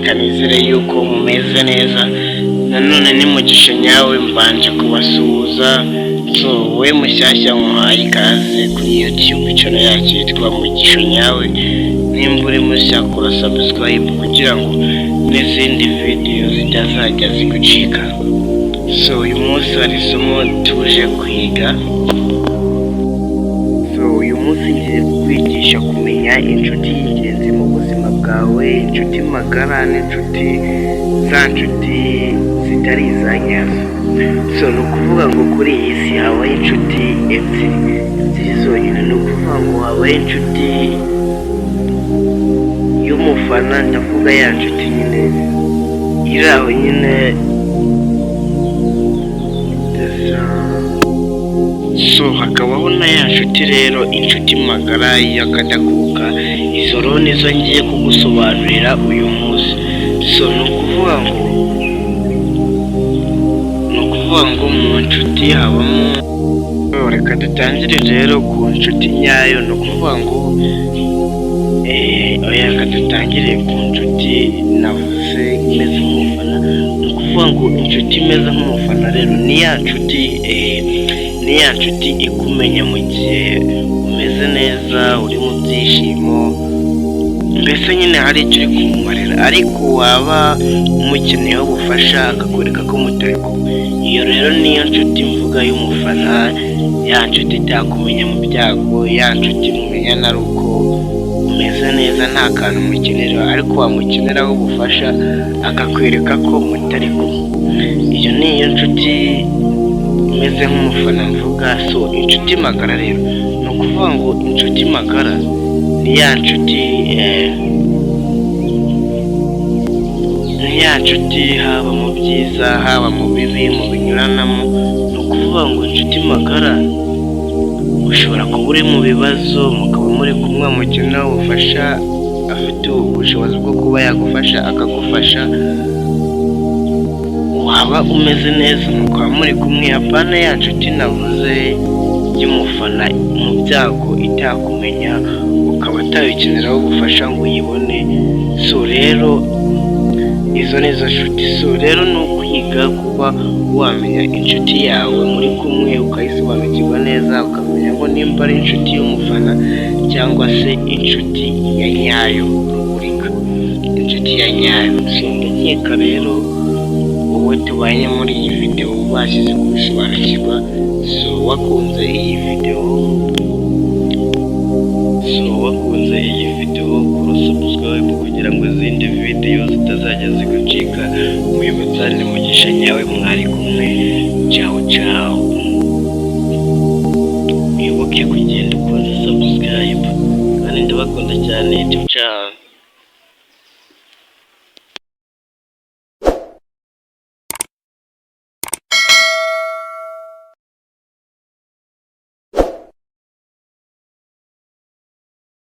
Kanizere yuko mumeze neza, nanone ni Mugisha nyawe mbanje kubasuhuza. We mushyashya muhaye ikaze kuri YouTube channel yacu yitwa Mugisha nyawe. Nimba uri mushya kora subscribe kugira ngo n'izindi video zitazajya zigucika. Uyu munsi hari isomo tuje kwiga. Uyu munsi ngiye kwigisha kumenya inshuti y'ingenzi mu buzima bwawe, inshuti magara n'inshuti za nshuti zitari izanyazo. Ni ukuvuga ngo kuri iyi si habaho inshuti ebyiri zonyine. Ni ukuvuga ngo habaho inshuti y'umufana, ndavuga ya nshuti nyine iri aho nyine hakabaho na ya nshuti rero, inshuti magara y'akadakuka. Izo rero nizo ngiye kugusobanurira uyu munsi. Ni ukuvuga ngo mu nshuti habamo, reka dutangire rero ku nshuti nyayo. Ni ukuvuga ngo reka dutangire ku nshuti navuze imeze nk'umufana. Ni ukuvuga ngo inshuti imeze nk'umufana rero ni ya nshuti ikumenya mu gihe umeze neza, uri mu byishimo, mbese nyine hari icyo uri kumumarira, ariko waba umukeneyeho ubufasha akakwereka ko mutari kumwe. Iyo rero niyo nshuti mvuga y'umufana, ya nshuti itakumenya mu byago, ya nshuti mumenyana ari uko umeze neza nta kantu umukenera, ariko wamukeneraho ubufasha akakwereka ko mutari kumwe. Iyo niyo nshuti imeze nk'umufana mvuga. Inshuti magara rero ni ukuvuga ngo inshuti magara ni ya nshuti haba mu byiza haba mu bibi, mu binyuranamo. Ni ukuvuga ngo inshuti magara ushobora kuba uri mu bibazo, mukaba muri kumwe, mukenera ubufasha, afite ubushobozi bwo kuba yagufasha akagufasha. Waba umeze neza mukaba muri kumwe. Apana ya nshuti navuze y'umufana mu byago itakumenya, ukaba utayikeneraho ubufasha ngo uyibone. Rero izo ni zo nshuti. Rero ni ukwiga kuba wamenya inshuti yawe muri kumwe, ukayisobanukirwa neza, ukamenya ngo nimba ari inshuti y'umufana cyangwa se inshuti ya nyayo rubulika, inshuti ya nyayo. Ndakeka rero wowe tubanye muri iyi video ubashije kubisobanukirwa. Wakunze iyi video kora subscribe kugira ngo izindi video zitazajya zigucika. Umuyobozi ni Mugisha nyawe, mwari kumwe. Ciao. Wibuke kugenda ukora subscribe kandi ndabakunda cyane. Ciao.